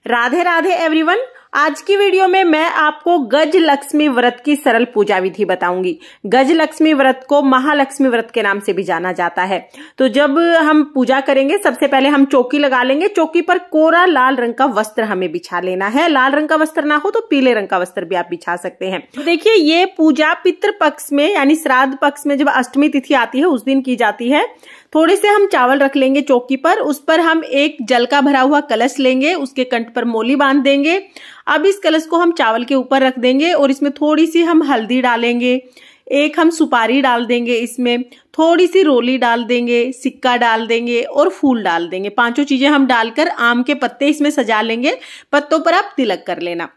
Radhe Radhe everyone. आज की video में मैं आपको गज लक्ष्मी व्रत की सरल पूजा विधि बताऊंगी। गज लक्ष्मी व्रत को महालक्ष्मी व्रत के नाम से भी जाना जाता है। तो जब हम पूजा करेंगे सबसे पहले हम चौकी लगा लेंगे। चौकी पर कोरा लाल रंग का वस्त्र हमें बिछा लेना है। लाल रंग का वस्त्र ना हो तो पीले रंग का वस्त्र भी आप बिछा सकते हैं। तो देखिए ये पूजा पितृ पक्ष में यानी श्राद्ध पक्ष में जब अष्टमी तिथि आती है उस दिन की जाती है। थोड़े से हम चावल रख लेंगे चौकी पर, उस पर हम एक जल का भरा हुआ कलश लेंगे, उसके कंठ पर मोली बांध देंगे। अब इस कलश को हम चावल के ऊपर रख देंगे और इसमें थोड़ी सी हम हल्दी डालेंगे, एक हम सुपारी डाल देंगे, इसमें थोड़ी सी रोली डाल देंगे, सिक्का डाल देंगे और फूल डाल देंगे। पांचों चीजें हम डालकर आम के पत्ते इसमें सजा लेंगे। पत्तों पर आप तिलक कर लेना।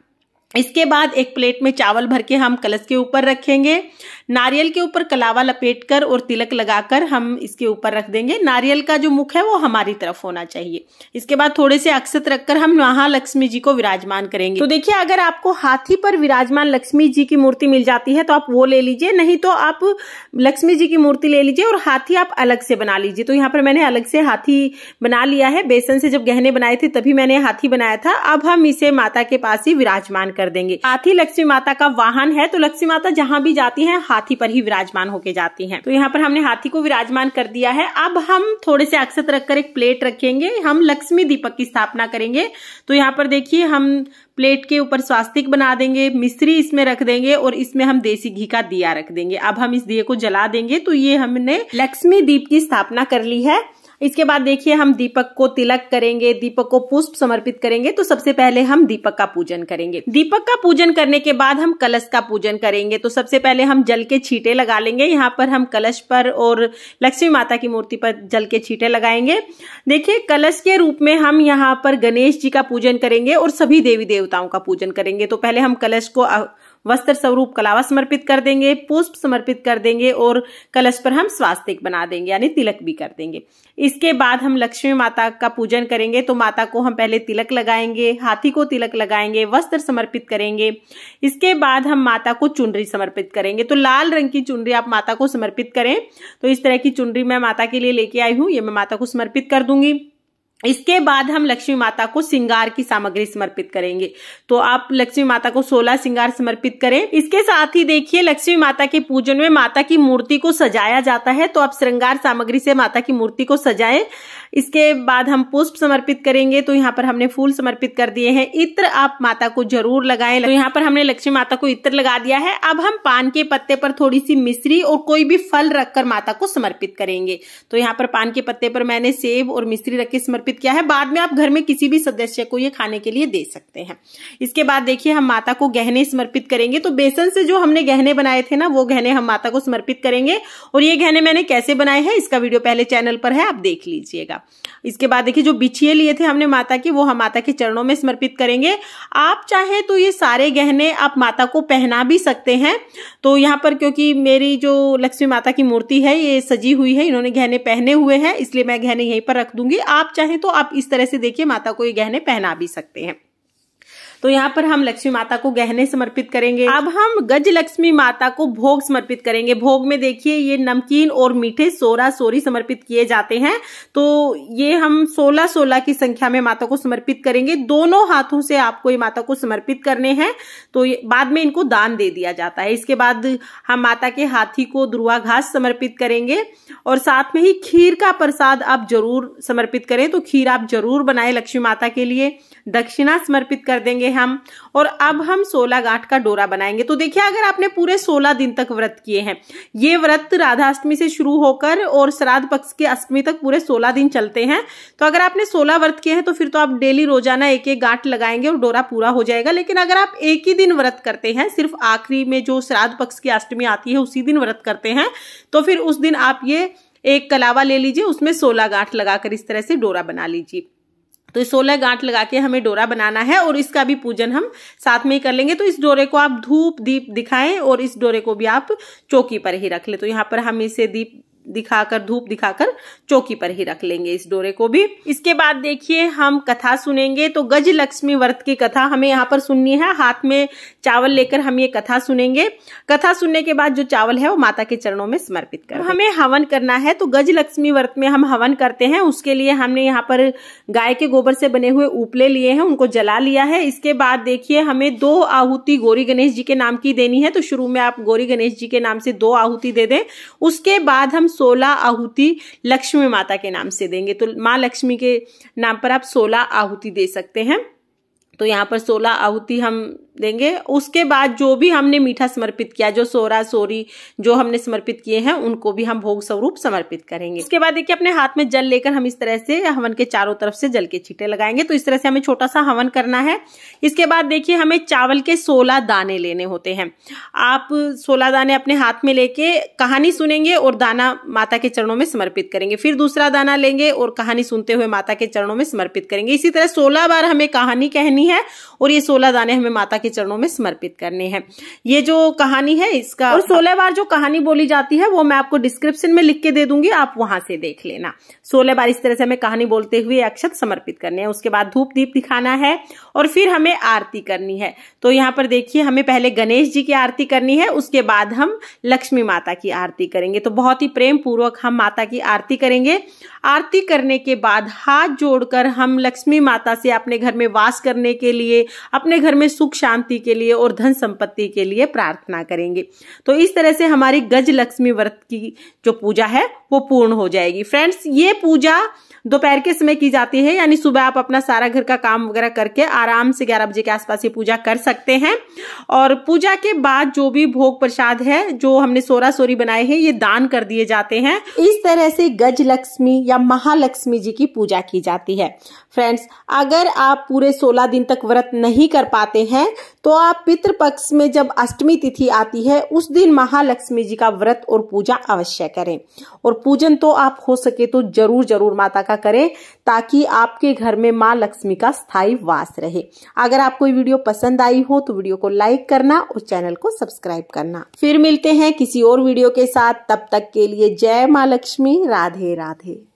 इसके बाद एक प्लेट में चावल भर के हम कलश के ऊपर रखेंगे। नारियल के ऊपर कलावा लपेटकर और तिलक लगाकर हम इसके ऊपर रख देंगे। नारियल का जो मुख है वो हमारी तरफ होना चाहिए। इसके बाद थोड़े से अक्षत रखकर हम महालक्ष्मी जी को विराजमान करेंगे। तो देखिए अगर आपको हाथी पर विराजमान लक्ष्मी जी की मूर्ति मिल जाती है तो आप वो ले लीजिए, नहीं तो आप लक्ष्मी जी की मूर्ति ले लीजिए और हाथी आप अलग से बना लीजिए। तो यहाँ पर मैंने अलग से हाथी बना लिया है। बेसन से जब गहने बनाए थे तभी मैंने हाथी बनाया था। अब हम इसे माता के पास ही विराजमान कर देंगे। हाथी लक्ष्मी माता का वाहन है, तो लक्ष्मी माता जहां भी जाती हैं हाथी पर ही विराजमान होके जाती हैं। तो यहाँ पर हमने हाथी को विराजमान कर दिया है। अब हम थोड़े से अक्षत रखकर एक प्लेट रखेंगे। हम लक्ष्मी दीपक की स्थापना करेंगे। तो यहाँ पर देखिए हम प्लेट के ऊपर स्वास्तिक बना देंगे, मिश्री इसमें रख देंगे और इसमें हम देसी घी का दिया रख देंगे। अब हम इस दिए को जला देंगे। तो ये हमने लक्ष्मी दीप की स्थापना कर ली है। इसके बाद देखिए हम दीपक को तिलक करेंगे, दीपक को पुष्प समर्पित करेंगे। तो सबसे पहले हम दीपक का पूजन करेंगे। दीपक का पूजन करने के बाद हम कलश का पूजन करेंगे। तो सबसे पहले हम जल के छींटे लगा लेंगे। यहाँ पर हम कलश पर और लक्ष्मी माता की मूर्ति पर जल के छींटे लगाएंगे। देखिए कलश के रूप में हम यहाँ पर गणेश जी का पूजन करेंगे और सभी देवी देवताओं का पूजन करेंगे। तो पहले हम कलश को वस्त्र स्वरूप कलावा समर्पित कर देंगे, पुष्प समर्पित कर देंगे और कलश पर हम स्वास्तिक बना देंगे यानी तिलक भी कर देंगे। इसके बाद हम लक्ष्मी माता का पूजन करेंगे। तो माता को हम पहले तिलक लगाएंगे, हाथी को तिलक लगाएंगे, वस्त्र समर्पित करेंगे। इसके बाद हम माता को चुनरी समर्पित करेंगे। तो लाल रंग की चुनरी आप माता को समर्पित करें। तो इस तरह की चुनरी मैं माता के लिए लेके आई हूँ, ये मैं माता को समर्पित कर दूंगी। इसके बाद हम लक्ष्मी माता को श्रृंगार की सामग्री समर्पित करेंगे। तो आप लक्ष्मी माता को 16 श्रृंगार समर्पित करें। इसके साथ ही देखिए लक्ष्मी माता के पूजन में माता की मूर्ति को सजाया जाता है। तो आप श्रृंगार सामग्री से माता की मूर्ति को सजाएं। इसके बाद हम पुष्प समर्पित करेंगे। तो यहाँ पर हमने फूल समर्पित कर दिए हैं। इत्र आप माता को जरूर लगाएं। तो यहाँ पर हमने लक्ष्मी माता को इत्र लगा दिया है। अब हम पान के पत्ते पर थोड़ी सी मिश्री और कोई भी फल रखकर माता को समर्पित करेंगे। तो यहाँ पर पान के पत्ते पर मैंने सेब और मिश्री रख के समर्पित किया है। बाद में आप घर में किसी भी सदस्य को ये खाने के लिए दे सकते हैं। इसके बाद देखिए हम माता को गहने समर्पित करेंगे। तो बेसन से जो हमने गहने बनाए थे ना वो गहने हम माता को समर्पित करेंगे। और ये गहने मैंने कैसे बनाए हैं इसका वीडियो पहले चैनल पर है, आप देख लीजिएगा। इसके बाद देखिए जो बिछिए लिए थे हमने माता की वो हम माता के चरणों में समर्पित करेंगे। आप चाहे तो ये सारे गहने आप माता को पहना भी सकते हैं। तो यहाँ पर क्योंकि मेरी जो लक्ष्मी माता की मूर्ति है ये सजी हुई है, इन्होंने गहने पहने हुए हैं, इसलिए मैं गहने यहीं पर रख दूंगी। आप चाहे तो आप इस तरह से देखिए माता को ये गहने पहना भी सकते हैं। तो यहाँ पर हम लक्ष्मी माता को गहने समर्पित करेंगे। अब हम गज लक्ष्मी माता को भोग समर्पित करेंगे। भोग में देखिए ये नमकीन और मीठे सोरा सोरी समर्पित किए जाते हैं। तो ये हम 16 की संख्या में माता को समर्पित करेंगे। दोनों हाथों से आपको ये माता को समर्पित करने हैं। तो बाद में इनको दान दे दिया जाता है। इसके बाद हम माता के हाथी को दुर्वा घास समर्पित करेंगे और साथ में ही खीर का प्रसाद आप जरूर समर्पित करें। तो खीर आप जरूर बनाए लक्ष्मी माता के लिए। दक्षिणा समर्पित कर देंगे हम। और अब हम 16 गांठ का डोरा बनाएंगे। तो देखिए अगर आपने पूरे 16 दिन तक व्रत किए हैं, ये व्रत राधाष्टमी से शुरू होकर और श्राद्ध पक्ष की अष्टमी तक पूरे 16 दिन चलते हैं। तो अगर आपने 16 व्रत किए हैं तो फिर तो आप डेली रोजाना एक एक गांठ लगाएंगे और डोरा पूरा हो जाएगा। लेकिन अगर आप एक ही दिन व्रत करते हैं, सिर्फ आखिरी में जो श्राद्ध पक्ष की अष्टमी आती है उसी दिन व्रत करते हैं, तो फिर उस दिन आप ये एक कलावा ले लीजिए, उसमें 16 गांठ लगाकर इस तरह से डोरा बना लीजिए। तो 16 गांठ लगा के हमें डोरा बनाना है और इसका भी पूजन हम साथ में ही कर लेंगे। तो इस डोरे को आप धूप दीप दिखाएं और इस डोरे को भी आप चौकी पर ही रख ले। तो यहाँ पर हम इसे दीप दिखाकर, धूप दिखाकर चौकी पर ही रख लेंगे इस डोरे को भी। इसके बाद देखिए हम कथा सुनेंगे। तो गज लक्ष्मी व्रत की कथा हमें यहाँ पर सुननी है। हाथ में चावल लेकर हम ये कथा सुनेंगे। कथा सुनने के बाद जो चावल है वो माता के चरणों में समर्पित कर हमें हवन करना है। तो गज लक्ष्मी व्रत में हम हवन करते हैं। उसके लिए हमने यहाँ पर गाय के गोबर से बने हुए उपले लिए हैं, उनको जला लिया है। इसके बाद देखिए हमें 2 आहुति गौरी गणेश जी के नाम की देनी है। तो शुरू में आप गौरी गणेश जी के नाम से 2 आहुति दे दें। उसके बाद हम 16 आहुति लक्ष्मी माता के नाम से देंगे। तो माँ लक्ष्मी के नाम पर आप 16 आहुति दे सकते हैं। तो यहाँ पर 16 आहुति हम देंगे। उसके बाद जो भी हमने मीठा समर्पित किया, जो सोरा सोरी जो हमने समर्पित किए हैं, उनको भी हम भोग स्वरूप समर्पित करेंगे। इसके बाद देखिए अपने हाथ में जल लेकर हम इस तरह से हवन के चारों तरफ से जल के छींटे लगाएंगे। तो इस तरह से हमें छोटा सा हवन करना है। इसके बाद देखिए हमें चावल के 16 दाने लेने होते हैं। आप 16 दाने अपने हाथ में लेके कहानी सुनेंगे और दाना माता के चरणों में समर्पित करेंगे। फिर दूसरा दाना लेंगे और कहानी सुनते हुए माता के चरणों में समर्पित करेंगे। इसी तरह 16 बार हमें कहानी कहनी है और ये 16 दाने हमें माता के चरणों में समर्पित करने हैं। ये जो कहानी है इसका, और 16 बार जो कहानी बोली जाती है वो मैं आपको डिस्क्रिप्शन में लिख के दे दूंगी, आप वहां से देख लेना। 16 बार इस तरह से हमें कहानी बोलते हुए अक्षत समर्पित करने हैं। उसके बाद धूप दीप दिखाना है और फिर हमें आरती करनी है। तो यहाँ पर देखिए हमें पहले गणेश जी की आरती करनी है, उसके बाद हम लक्ष्मी माता की आरती करेंगे। तो बहुत ही प्रेम पूर्वक हम माता की आरती करेंगे। आरती करने के बाद हाथ जोड़कर हम लक्ष्मी माता से अपने घर में वास करने के लिए, अपने घर में सुख शांति के लिए और धन संपत्ति के लिए प्रार्थना करेंगे। तो इस तरह से हमारी गज लक्ष्मी व्रत की जो पूजा है वो पूर्ण हो जाएगी। फ्रेंड्स, ये पूजा दोपहर के समय की जाती है, यानी सुबह आप अपना सारा घर का काम वगैरह करके आराम से 11 बजे के आसपास ये पूजा कर सकते हैं। और पूजा के बाद जो भी भोग प्रसाद है, जो हमने सोरा सोरी बनाए हैं, ये दान कर दिए जाते हैं। इस तरह से गज लक्ष्मी या महालक्ष्मी जी की पूजा की जाती है। फ्रेंड्स, अगर आप पूरे 16 दिन तक व्रत नहीं कर पाते हैं तो आप पितृपक्ष में जब अष्टमी तिथि आती है उस दिन महालक्ष्मी जी का व्रत और पूजा अवश्य करें। और पूजन तो आप हो सके तो जरूर माता का करें, ताकि आपके घर में माँ लक्ष्मी का स्थायी वास रहे। अगर आपको ये वीडियो पसंद आई हो तो वीडियो को लाइक करना और चैनल को सब्सक्राइब करना। फिर मिलते हैं किसी और वीडियो के साथ, तब तक के लिए जय माँ लक्ष्मी। राधे राधे।